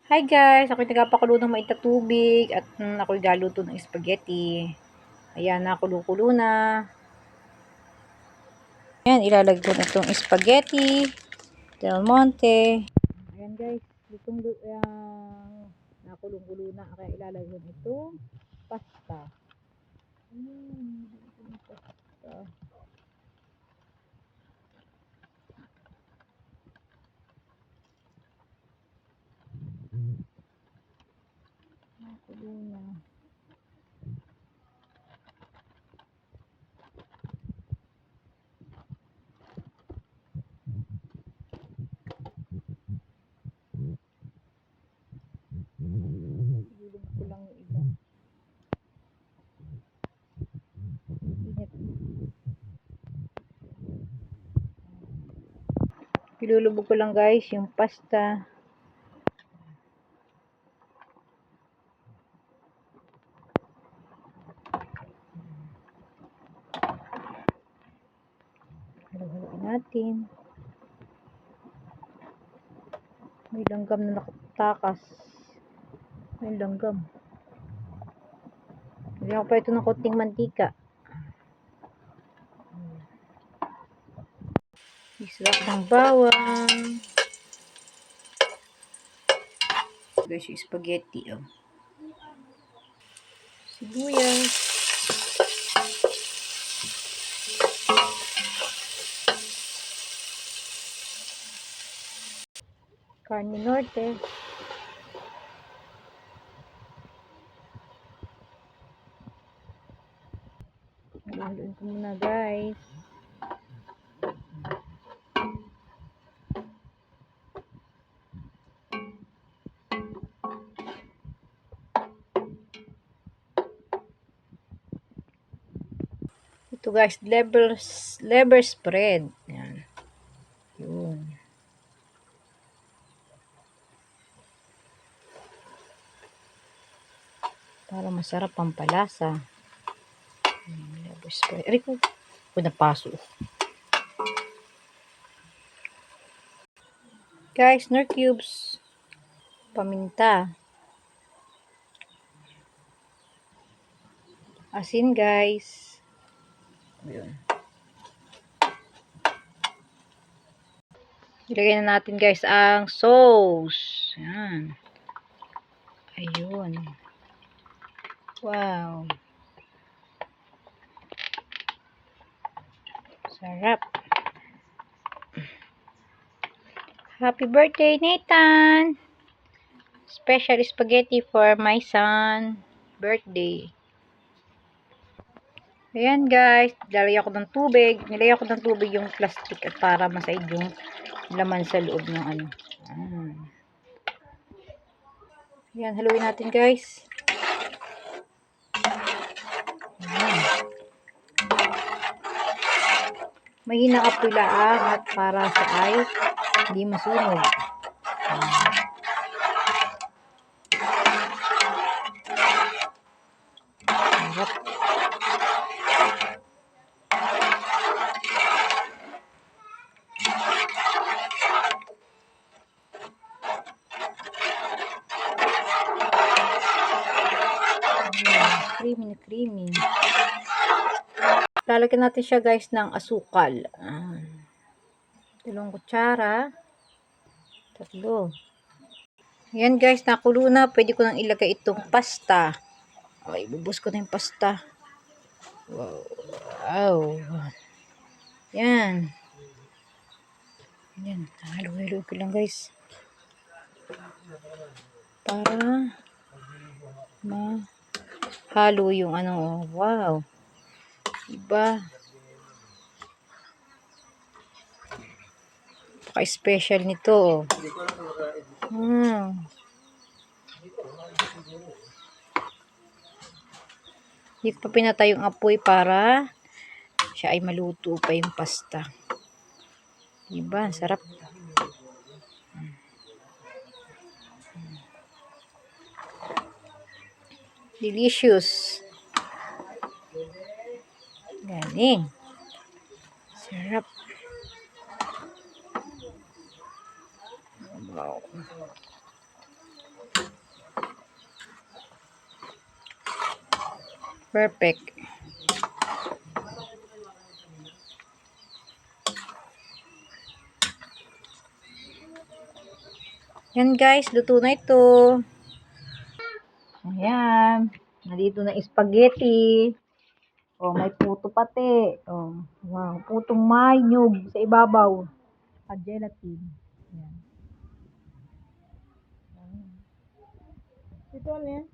Hi guys! Ako'y nagpapakulo ng mainit na tubig at ako'y galuto ng spaghetti. Ayan, nakulo-kulo na. Ayan, ilalagay ko na itong spaghetti, Del Monte. Ayan guys, itong nakulong-kulo na. Kaya ilalagay ko na itong pasta. Pasta. Nakulo na. Ilulog ko lang yung iba. Ilulubog ko lang guys yung pasta. Haluhaluin natin. May langgam na nakatakas. May langgam. Lagyan ko pa ito ng konting mantika. Isla ng bawang. Guys, yung spaghetti, oh. Sibuyas. Carne Norte. Haluin ko muna, guys. Ito guys, liver spread. Yan. Yun. Para masarap ang palasa. Liver spread. Aray ko. Ako napaso. Guys, nor cubes. Paminta. Asin guys. Yun. Ilagay na natin guys ang sauce. Yan. Ayun. Wow. Sarap. Happy birthday, Nathan! Special spaghetti for my son birthday. Ayan guys, lalagyan ko ng tubig. Nilagyan ko ng tubig yung plastic at para masaid yung laman sa loob ng ano. Ayan, haluin natin guys. Ayan. Mahina apoy lang at para sa ay hindi masunog. Sarap. Creamy na creamy. Lalagyan natin siya guys ng asukal. 2 kutsara. 3. Ayan guys, nakulo na. Pwede ko nang ilagay itong pasta. Okay, bubos ko na yung pasta. Wow. Yan. Yan. Halo-halo ko lang guys. Para mahalo yung ano. Wow. Diba? Paka-special nito. Hindi ko pa pinatay yung apoy para siya ay maluto pa yung pasta. Diba? Sarap. Delicious. Galing. Sarap. Wow. Perfect. Yan guys, luto na ito. Ayan. Nandito na spaghetti. Oh, may puto pati. Oh, wow. Putong mayog sa ibabaw. At gelatin. Ayan. Ito ano yan?